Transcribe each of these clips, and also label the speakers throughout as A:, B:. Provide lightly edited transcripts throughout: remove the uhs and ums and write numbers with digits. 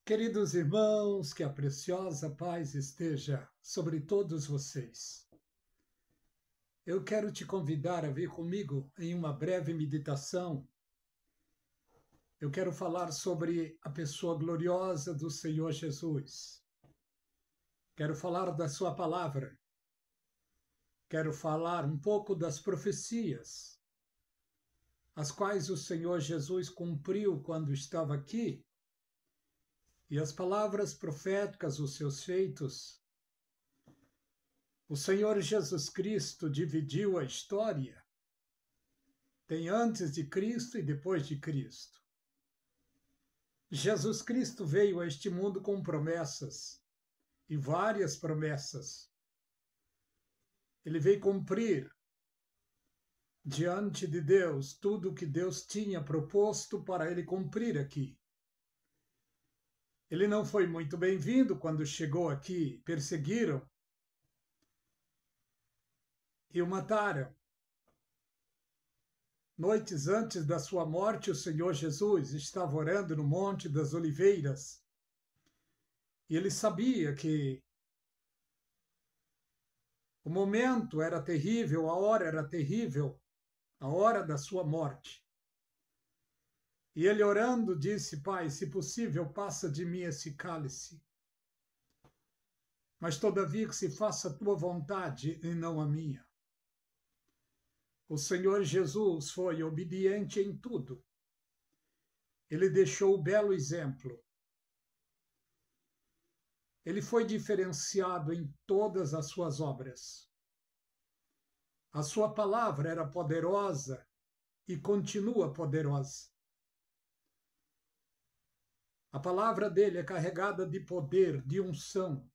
A: Queridos irmãos, que a preciosa paz esteja sobre todos vocês. Eu quero te convidar a vir comigo em uma breve meditação. Eu quero falar sobre a pessoa gloriosa do Senhor Jesus. Quero falar da sua palavra. Quero falar um pouco das profecias, as quais o Senhor Jesus cumpriu quando estava aqui, e as palavras proféticas, os seus feitos. O Senhor Jesus Cristo dividiu a história. Tem antes de Cristo e depois de Cristo. Jesus Cristo veio a este mundo com promessas, e várias promessas. Ele veio cumprir diante de Deus tudo o que Deus tinha proposto para ele cumprir aqui. Ele não foi muito bem-vindo quando chegou aqui, perseguiram e o mataram. Noites antes da sua morte, o Senhor Jesus estava orando no Monte das Oliveiras. E ele sabia que o momento era terrível, a hora era terrível, a hora da sua morte. E ele orando disse: Pai, se possível, passa de mim esse cálice. Mas todavia que se faça a tua vontade e não a minha. O Senhor Jesus foi obediente em tudo. Ele deixou o belo exemplo. Ele foi diferenciado em todas as suas obras. A sua palavra era poderosa e continua poderosa. A palavra dele é carregada de poder, de unção.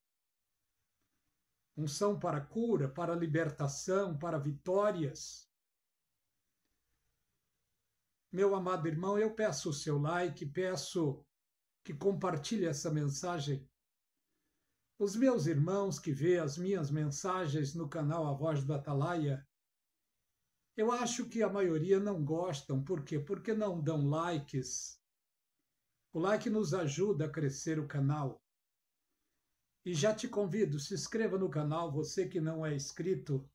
A: Unção para cura, para libertação, para vitórias. Meu amado irmão, eu peço o seu like, peço que compartilhe essa mensagem. Os meus irmãos que vê as minhas mensagens no canal A Voz do Atalaia, eu acho que a maioria não gostam. Por quê? Porque não dão likes. O like nos ajuda a crescer o canal. E já te convido, se inscreva no canal, você que não é inscrito,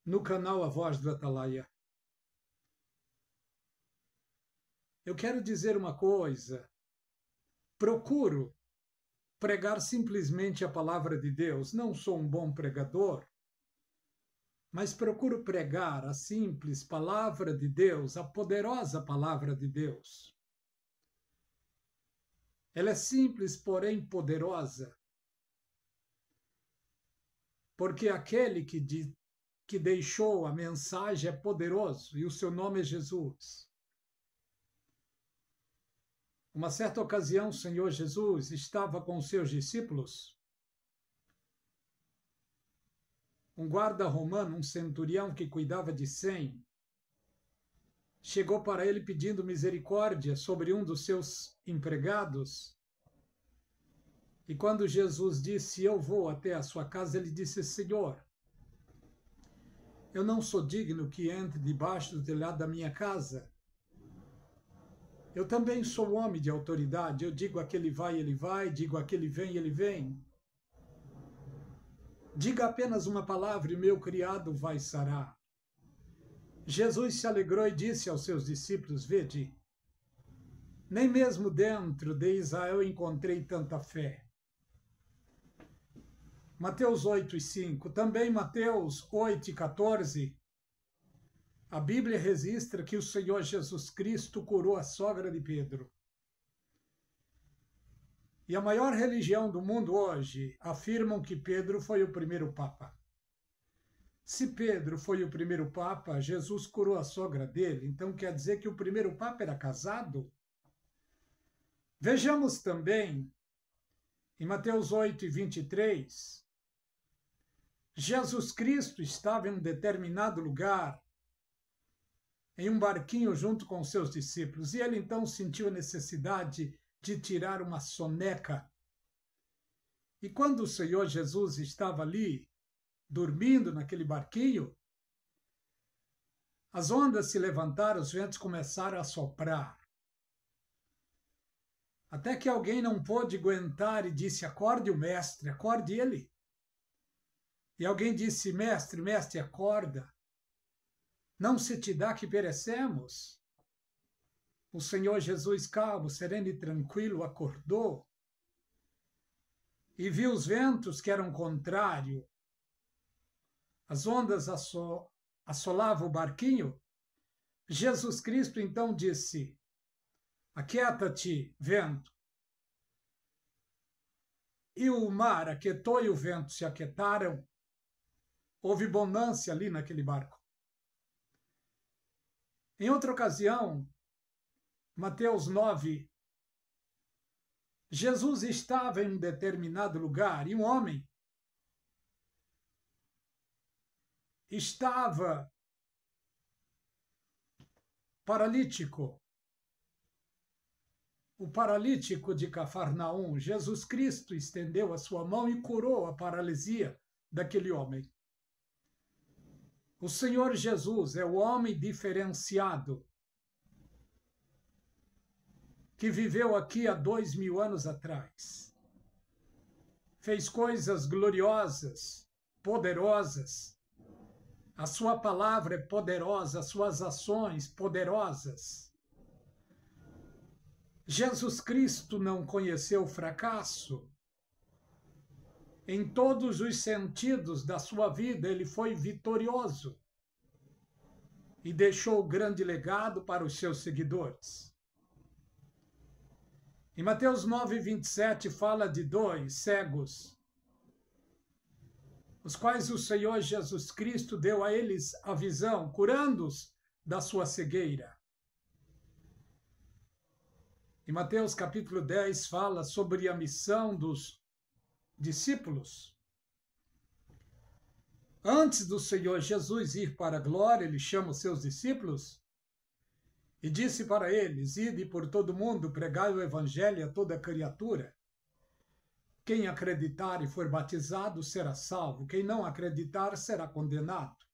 A: no canal A Voz do Atalaia. Eu quero dizer uma coisa. Procuro pregar simplesmente a palavra de Deus. Não sou um bom pregador, mas procuro pregar a simples palavra de Deus, a poderosa palavra de Deus. Ela é simples, porém poderosa. Porque aquele que deixou a mensagem é poderoso, e o seu nome é Jesus. Uma certa ocasião, o Senhor Jesus estava com os seus discípulos. Um guarda romano, um centurião que cuidava de 100, chegou para ele pedindo misericórdia sobre um dos seus empregados. E quando Jesus disse: eu vou até a sua casa, ele disse: Senhor, eu não sou digno que entre debaixo do telhado da minha casa. Eu também sou homem de autoridade. Eu digo aquele vai, ele vai. Digo aquele vem, ele vem. Diga apenas uma palavra e o meu criado vai sarar. Jesus se alegrou e disse aos seus discípulos: vede, nem mesmo dentro de Israel encontrei tanta fé. Mateus 8:5, também Mateus 8:14, a Bíblia registra que o Senhor Jesus Cristo curou a sogra de Pedro. E a maior religião do mundo hoje afirmam que Pedro foi o primeiro Papa. Se Pedro foi o primeiro Papa, Jesus curou a sogra dele, então quer dizer que o primeiro Papa era casado? Vejamos também, em Mateus 8:23, Jesus Cristo estava em um determinado lugar, em um barquinho junto com seus discípulos, e ele então sentiu a necessidade de tirar uma soneca. E quando o Senhor Jesus estava ali, dormindo naquele barquinho, as ondas se levantaram, os ventos começaram a soprar. Até que alguém não pôde aguentar e disse: acorde o mestre, acorde ele. E alguém disse: mestre, mestre, acorda. Não se te dá que perecemos. O Senhor Jesus, calmo, sereno e tranquilo, acordou e viu os ventos que eram contrários. As ondas assolavam o barquinho. Jesus Cristo então disse: aquieta-te, vento. E o mar aquietou e o vento se aquietaram. Houve bonança ali naquele barco. Em outra ocasião, Mateus 9, Jesus estava em um determinado lugar e um homem estava paralítico. O paralítico de Cafarnaum, Jesus Cristo estendeu a sua mão e curou a paralisia daquele homem. O Senhor Jesus é o homem diferenciado que viveu aqui há 2000 anos atrás. Fez coisas gloriosas, poderosas. A sua palavra é poderosa, as suas ações poderosas. Jesus Cristo não conheceu fracasso. Em todos os sentidos da sua vida, ele foi vitorioso e deixou grande legado para os seus seguidores. Em Mateus 9, 27, fala de 2 cegos, os quais o Senhor Jesus Cristo deu a eles a visão, curando-os da sua cegueira. Em Mateus capítulo 10, fala sobre a missão dos discípulos. Antes do Senhor Jesus ir para a glória, ele chama os seus discípulos e disse para eles: ide por todo mundo, pregai o evangelho a toda criatura. Quem acreditar e for batizado será salvo, quem não acreditar será condenado.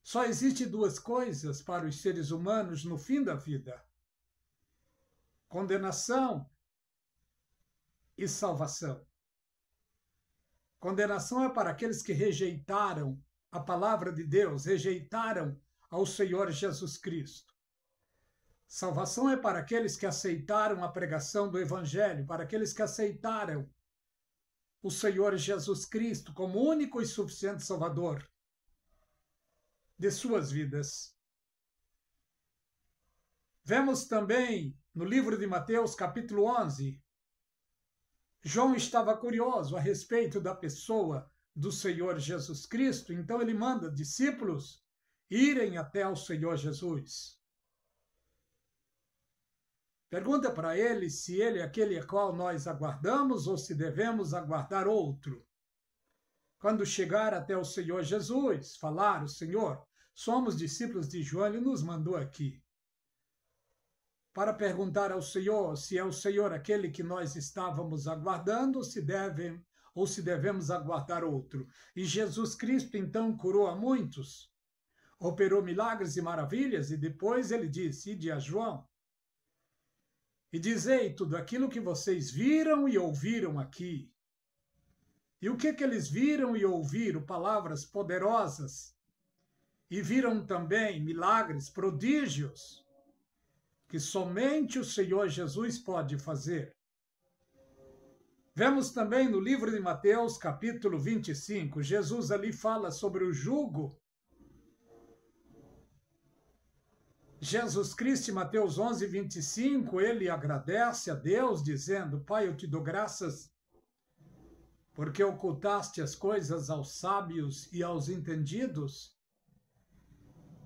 A: Só existe 2 coisas para os seres humanos no fim da vida: condenação e salvação. Condenação é para aqueles que rejeitaram a palavra de Deus, rejeitaram ao Senhor Jesus Cristo. Salvação é para aqueles que aceitaram a pregação do Evangelho, para aqueles que aceitaram o Senhor Jesus Cristo como único e suficiente Salvador de suas vidas. Vemos também no livro de Mateus, capítulo 11, João estava curioso a respeito da pessoa do Senhor Jesus Cristo, então ele manda discípulos irem até ao Senhor Jesus. Pergunta para ele se ele é aquele a qual nós aguardamos ou se devemos aguardar outro. Quando chegar até o Senhor Jesus, falar: o Senhor, somos discípulos de João, ele nos mandou aqui para perguntar ao Senhor se é o Senhor aquele que nós estávamos aguardando ou se devemos aguardar outro. E Jesus Cristo então curou a muitos, operou milagres e maravilhas, e depois ele disse: ide a João e dizei tudo aquilo que vocês viram e ouviram aqui. E o que eles viram e ouviram? Palavras poderosas. E viram também milagres, prodígios, que somente o Senhor Jesus pode fazer. Vemos também no livro de Mateus, capítulo 25, Jesus ali fala sobre o jugo. Jesus Cristo, em Mateus 11, 25, ele agradece a Deus, dizendo: Pai, eu te dou graças, porque ocultaste as coisas aos sábios e aos entendidos,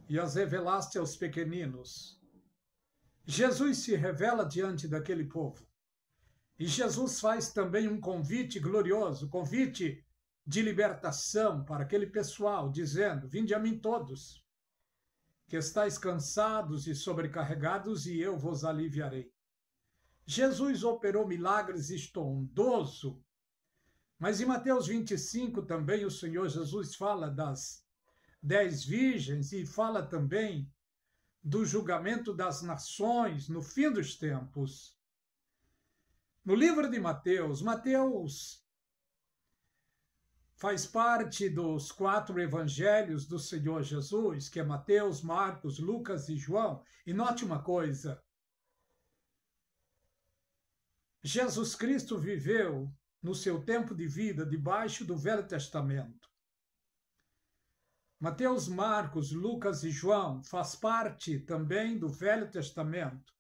A: e as revelaste aos pequeninos. Jesus se revela diante daquele povo. E Jesus faz também um convite glorioso, convite de libertação para aquele pessoal, dizendo: vinde a mim todos, que estáis cansados e sobrecarregados, e eu vos aliviarei. Jesus operou milagres estrondoso, mas em Mateus 25 também o Senhor Jesus fala das 10 virgens e fala também do julgamento das nações no fim dos tempos. No livro de Mateus, Mateus faz parte dos 4 evangelhos do Senhor Jesus, que é Mateus, Marcos, Lucas e João. E note uma coisa: Jesus Cristo viveu no seu tempo de vida debaixo do Velho Testamento. Mateus, Marcos, Lucas e João faz parte também do Velho Testamento.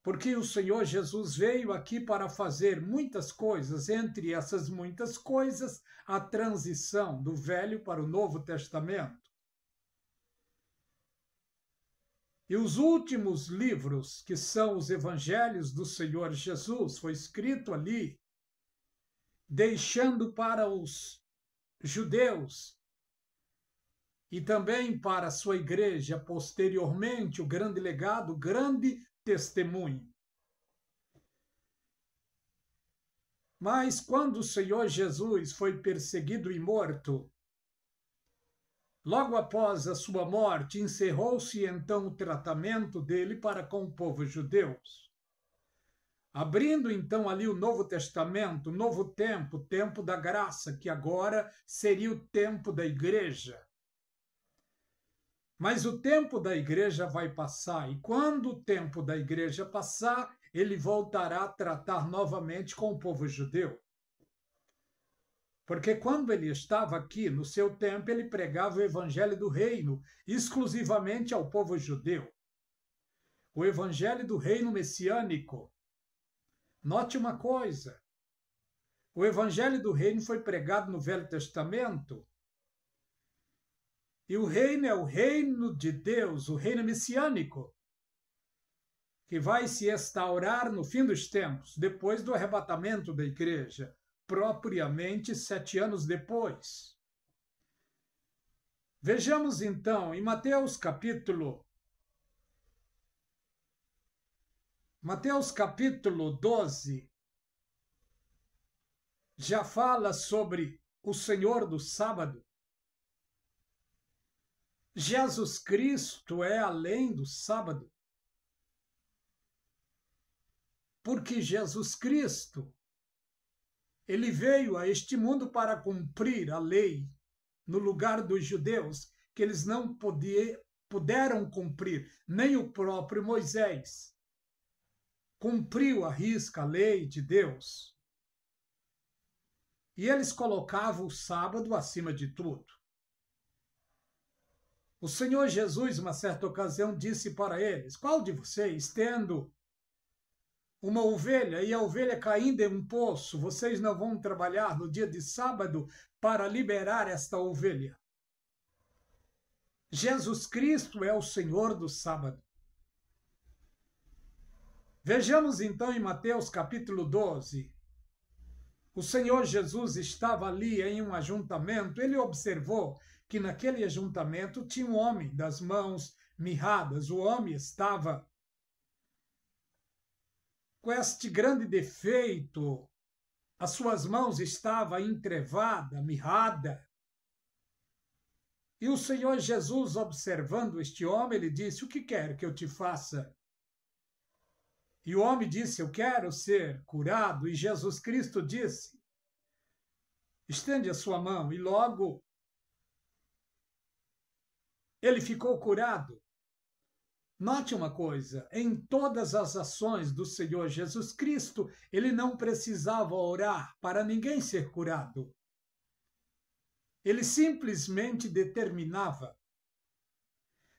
A: Porque o Senhor Jesus veio aqui para fazer muitas coisas, entre essas muitas coisas, a transição do Velho para o Novo Testamento. E os últimos livros, que são os evangelhos do Senhor Jesus, foi escrito ali, deixando para os judeus e também para a sua igreja posteriormente o grande legado, o grande testemunho. Mas quando o Senhor Jesus foi perseguido e morto, logo após a sua morte, encerrou-se então o tratamento dele para com o povo judeu. Abrindo então ali o Novo Testamento, o novo tempo, o tempo da graça, que agora seria o tempo da igreja. Mas o tempo da igreja vai passar, e quando o tempo da igreja passar, ele voltará a tratar novamente com o povo judeu. Porque quando ele estava aqui, no seu tempo, ele pregava o evangelho do reino, exclusivamente ao povo judeu. O evangelho do reino messiânico. Note uma coisa: o evangelho do reino foi pregado no Velho Testamento, e o reino é o reino de Deus, o reino messiânico, que vai se instaurar no fim dos tempos, depois do arrebatamento da igreja, propriamente 7 anos depois. Vejamos então em Mateus capítulo 12, já fala sobre o Senhor do sábado. Jesus Cristo é além do sábado. Porque Jesus Cristo, ele veio a este mundo para cumprir a lei no lugar dos judeus, que eles não puderam cumprir, nem o próprio Moisés cumpriu à risca a lei de Deus. E eles colocavam o sábado acima de tudo. O Senhor Jesus, uma certa ocasião, disse para eles: qual de vocês, tendo uma ovelha e a ovelha caindo em um poço, vocês não vão trabalhar no dia de sábado para liberar esta ovelha? Jesus Cristo é o Senhor do sábado. Vejamos então em Mateus capítulo 12. O Senhor Jesus estava ali em um ajuntamento. Ele observou que naquele ajuntamento tinha um homem das mãos mirradas. O homem estava com este grande defeito. As suas mãos estavam entrevadas, mirrada. E o Senhor Jesus, observando este homem, ele disse: o que quer que eu te faça? E o homem disse: eu quero ser curado. E Jesus Cristo disse: estende a sua mão. E logo ele ficou curado. Note uma coisa: em todas as ações do Senhor Jesus Cristo, ele não precisava orar para ninguém ser curado. Ele simplesmente determinava.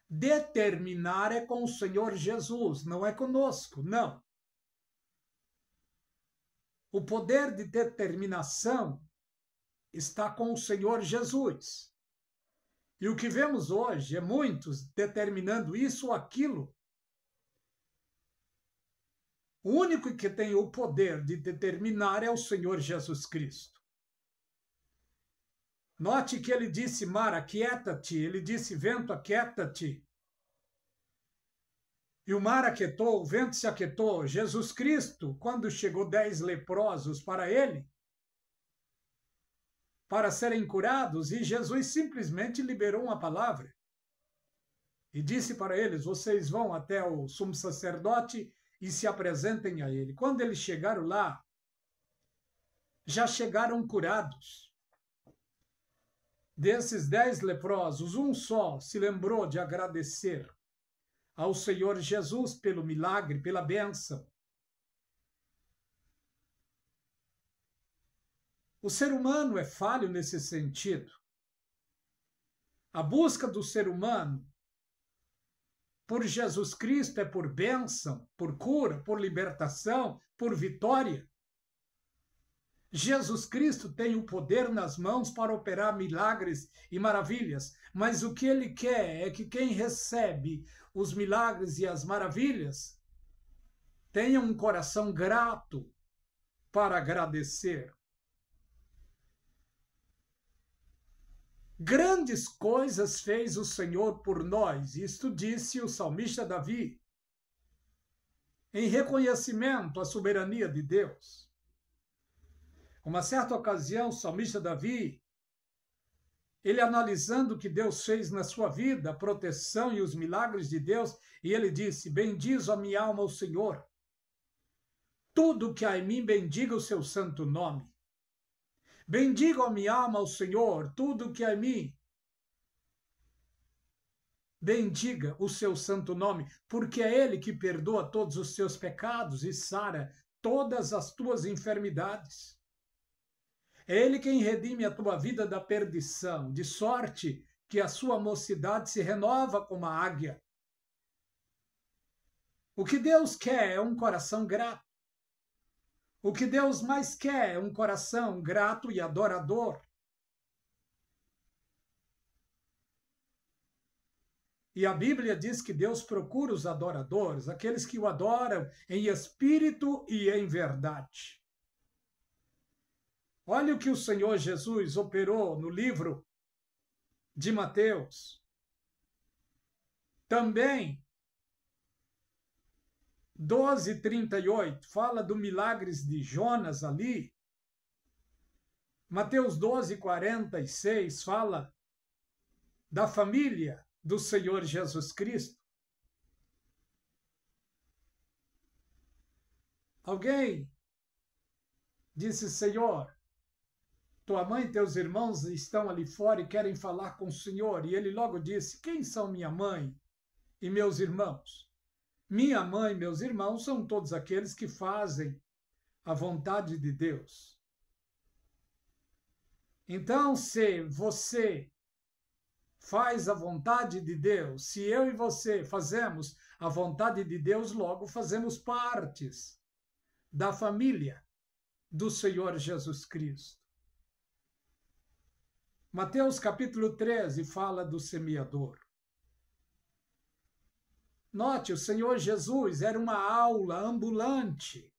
A: Determinar é com o Senhor Jesus, não é conosco, não. O poder de determinação está com o Senhor Jesus. E o que vemos hoje é muitos determinando isso ou aquilo. O único que tem o poder de determinar é o Senhor Jesus Cristo. Note que ele disse: mar, aquieta-te. Ele disse: vento, aquieta-te. E o mar aquietou, o vento se aquietou. Jesus Cristo, quando chegou 10 leprosos para ele, para serem curados, e Jesus simplesmente liberou uma palavra. E disse para eles: vocês vão até o sumo sacerdote e se apresentem a ele. Quando eles chegaram lá, já chegaram curados. Desses 10 leprosos, um só se lembrou de agradecer ao Senhor Jesus pelo milagre, pela bênção. O ser humano é falho nesse sentido. A busca do ser humano por Jesus Cristo é por bênção, por cura, por libertação, por vitória. Jesus Cristo tem o poder nas mãos para operar milagres e maravilhas, mas o que ele quer é que quem recebe os milagres e as maravilhas tenha um coração grato para agradecer. Grandes coisas fez o Senhor por nós, isto disse o salmista Davi, em reconhecimento à soberania de Deus. Uma certa ocasião, o salmista Davi, ele analisando o que Deus fez na sua vida, a proteção e os milagres de Deus, e ele disse: bendiz a minha alma ao Senhor. Tudo que há em mim bendiga o seu santo nome. Bendiga a minha alma ao Senhor, tudo que há em mim. Bendiga o seu santo nome, porque é Ele que perdoa todos os teus pecados e sara todas as tuas enfermidades. É Ele quem redime a tua vida da perdição, de sorte que a sua mocidade se renova como a águia. O que Deus quer é um coração grato. O que Deus mais quer é um coração grato e adorador. E a Bíblia diz que Deus procura os adoradores, aqueles que o adoram em espírito e em verdade. Olha o que o Senhor Jesus operou no livro de Mateus. Também 12:38 fala do milagres de Jonas ali. Mateus 12:46 fala da família do Senhor Jesus Cristo. Alguém disse: Senhor, tua mãe e teus irmãos estão ali fora e querem falar com o Senhor. E ele logo disse: quem são minha mãe e meus irmãos? Minha mãe e meus irmãos são todos aqueles que fazem a vontade de Deus. Então, se você faz a vontade de Deus, se eu e você fazemos a vontade de Deus, logo fazemos partes da família do Senhor Jesus Cristo. Mateus capítulo 13 fala do semeador. Note, o Senhor Jesus era uma aula ambulante,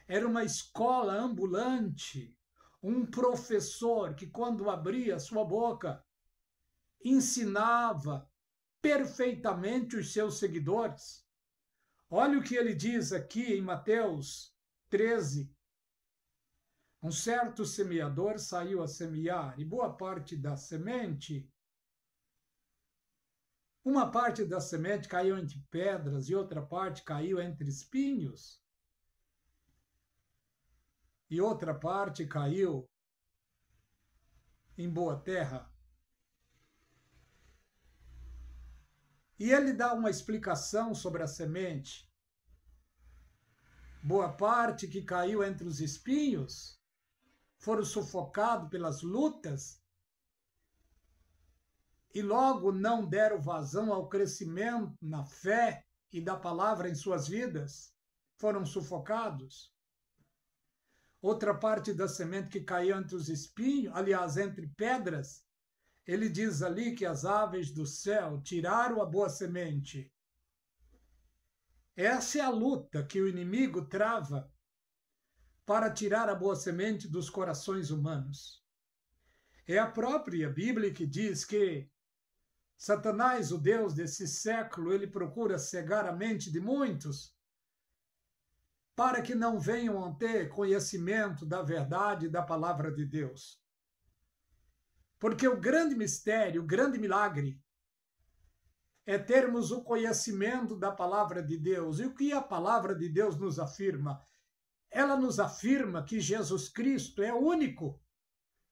A: era uma escola ambulante, um professor que, quando abria sua boca, ensinava perfeitamente os seus seguidores. Olha o que ele diz aqui em Mateus 13. Um certo semeador saiu a semear, e boa parte da semente, uma parte da semente caiu entre pedras e outra parte caiu entre espinhos. E outra parte caiu em boa terra. E ele dá uma explicação sobre a semente. Boa parte que caiu entre os espinhos foram sufocados pelas lutas e logo não deram vazão ao crescimento na fé e da palavra em suas vidas, foram sufocados. Outra parte da semente que caiu entre os espinhos, aliás, entre pedras, ele diz ali que as aves do céu tiraram a boa semente. Essa é a luta que o inimigo trava para tirar a boa semente dos corações humanos. É a própria Bíblia que diz que Satanás, o Deus desse século, ele procura cegar a mente de muitos para que não venham a ter conhecimento da verdade e da palavra de Deus. Porque o grande mistério, o grande milagre é termos o conhecimento da palavra de Deus. E o que a palavra de Deus nos afirma? Ela nos afirma que Jesus Cristo é o único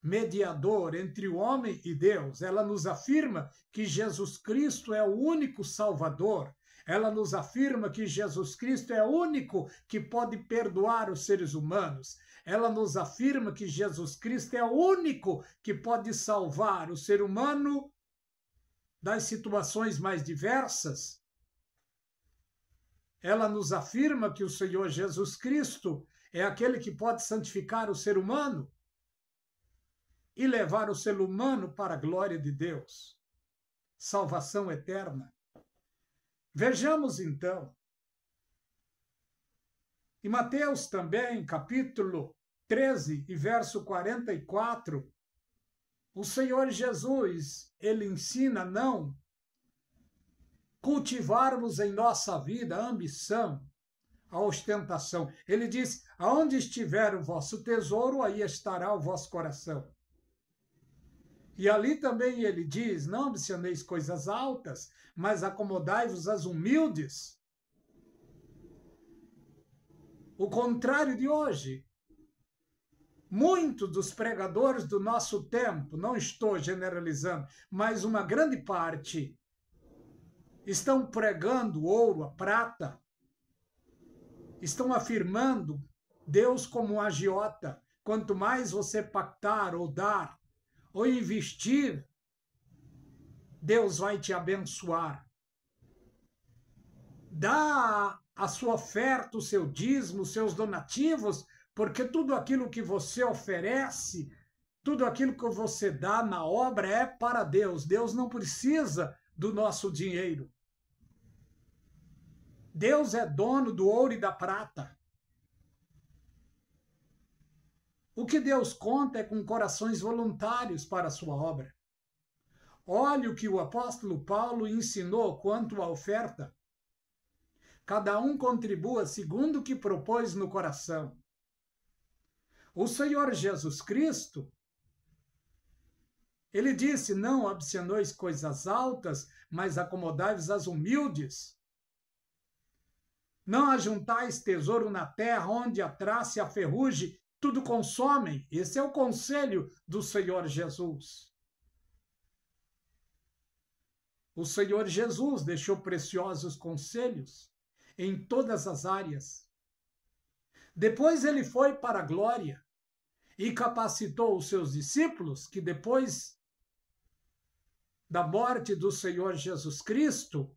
A: mediador entre o homem e Deus. Ela nos afirma que Jesus Cristo é o único Salvador. Ela nos afirma que Jesus Cristo é o único que pode perdoar os seres humanos. Ela nos afirma que Jesus Cristo é o único que pode salvar o ser humano das situações mais diversas. Ela nos afirma que o Senhor Jesus Cristo é aquele que pode santificar o ser humano e levar o ser humano para a glória de Deus. Salvação eterna. Vejamos então. Em Mateus também, capítulo 13 e verso 44, o Senhor Jesus, ele ensina a não cultivarmos em nossa vida a ambição, a ostentação. Ele diz, aonde estiver o vosso tesouro, aí estará o vosso coração. E ali também ele diz, não ambicioneis coisas altas, mas acomodai-vos às humildes. O contrário de hoje. Muitos dos pregadores do nosso tempo, não estou generalizando, mas uma grande parte, estão pregando ouro, a prata, estão afirmando Deus como um agiota. Quanto mais você pactar ou dar, ou investir, Deus vai te abençoar. Dá a sua oferta, o seu dízimo, os seus donativos, porque tudo aquilo que você oferece, tudo aquilo que você dá na obra é para Deus. Deus não precisa do nosso dinheiro. Deus é dono do ouro e da prata. O que Deus conta é com corações voluntários para a sua obra. Olha o que o apóstolo Paulo ensinou quanto à oferta. Cada um contribua segundo o que propôs no coração. O Senhor Jesus Cristo, ele disse, não ambicioneis coisas altas, mas acomodai-vos às humildes. Não ajuntais tesouro na terra, onde a traça e a ferrugem tudo consomem. Esse é o conselho do Senhor Jesus. O Senhor Jesus deixou preciosos conselhos em todas as áreas. Depois ele foi para a glória e capacitou os seus discípulos, que depois da morte do Senhor Jesus Cristo,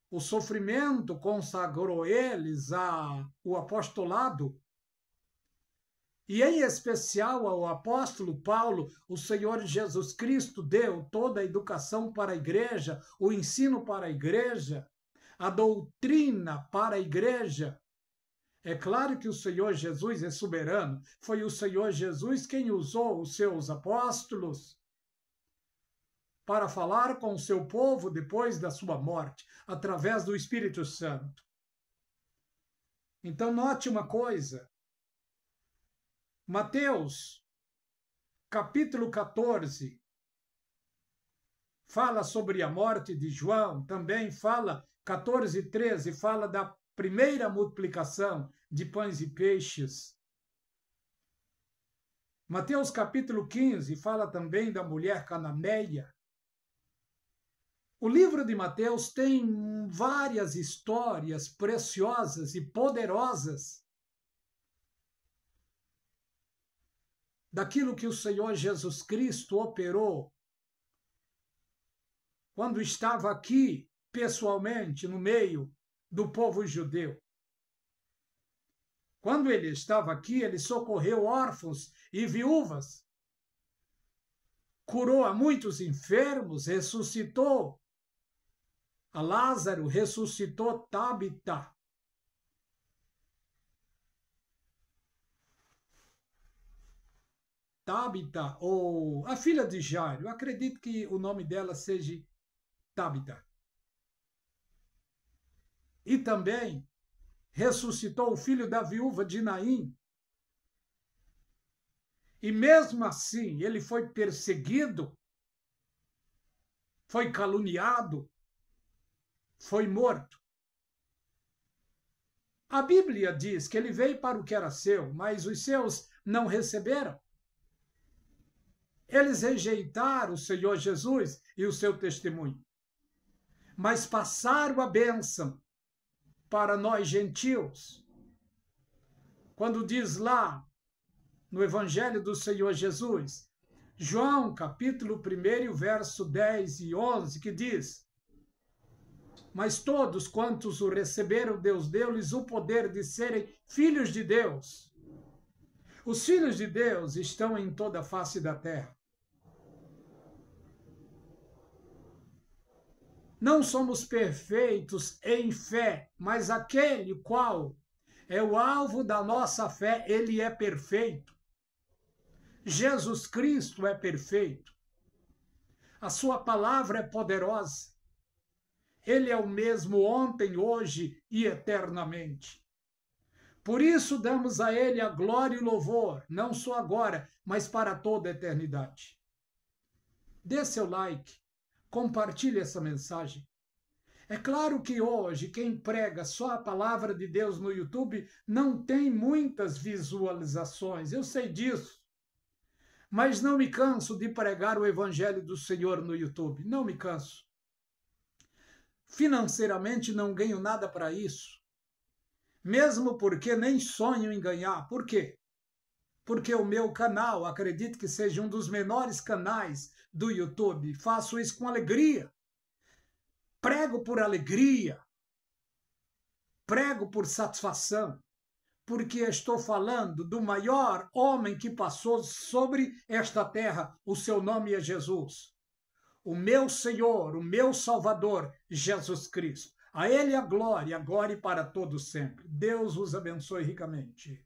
A: o sofrimento consagrou eles ao apostolado. E em especial ao apóstolo Paulo, o Senhor Jesus Cristo deu toda a educação para a igreja, o ensino para a igreja, a doutrina para a igreja. É claro que o Senhor Jesus é soberano. Foi o Senhor Jesus quem usou os seus apóstolos para falar com o seu povo depois da sua morte, através do Espírito Santo. Então, note uma coisa. Mateus, capítulo 14, fala sobre a morte de João, também fala, 14:13, fala da primeira multiplicação de pães e peixes. Mateus capítulo 15 fala também da mulher cananeia. O livro de Mateus tem várias histórias preciosas e poderosas daquilo que o Senhor Jesus Cristo operou quando estava aqui pessoalmente no meio do povo judeu. Quando ele estava aqui, ele socorreu órfãos e viúvas, curou a muitos enfermos, ressuscitou a Lázaro, ressuscitou Tabita. Tabita, ou a filha de Jairo, eu acredito que o nome dela seja Tabita. E também ressuscitou o filho da viúva de Naim. E mesmo assim, ele foi perseguido, foi caluniado, foi morto. A Bíblia diz que ele veio para o que era seu, mas os seus não receberam. Eles rejeitaram o Senhor Jesus e o seu testemunho, mas passaram a bênção para nós gentios. Quando diz lá no Evangelho do Senhor Jesus, João, capítulo 1, verso 10 e 11, que diz: mas todos quantos o receberam, Deus deu-lhes o poder de serem filhos de Deus. Os filhos de Deus estão em toda a face da terra. Não somos perfeitos em fé, mas aquele qual é o alvo da nossa fé, ele é perfeito. Jesus Cristo é perfeito. A sua palavra é poderosa. Ele é o mesmo ontem, hoje e eternamente. Por isso damos a ele a glória e o louvor, não só agora, mas para toda a eternidade. Dê seu like, compartilhe essa mensagem. É claro que hoje quem prega só a palavra de Deus no YouTube não tem muitas visualizações, eu sei disso. Mas não me canso de pregar o Evangelho do Senhor no YouTube, não me canso. Financeiramente não ganho nada para isso, mesmo porque nem sonho em ganhar. Por quê? Porque o meu canal, acredito que seja um dos menores canais do YouTube, faço isso com alegria, prego por alegria, prego por satisfação, porque estou falando do maior homem que passou sobre esta terra, o seu nome é Jesus. O meu Senhor, o meu Salvador, Jesus Cristo. A Ele a glória, agora e para todos sempre. Deus os abençoe ricamente.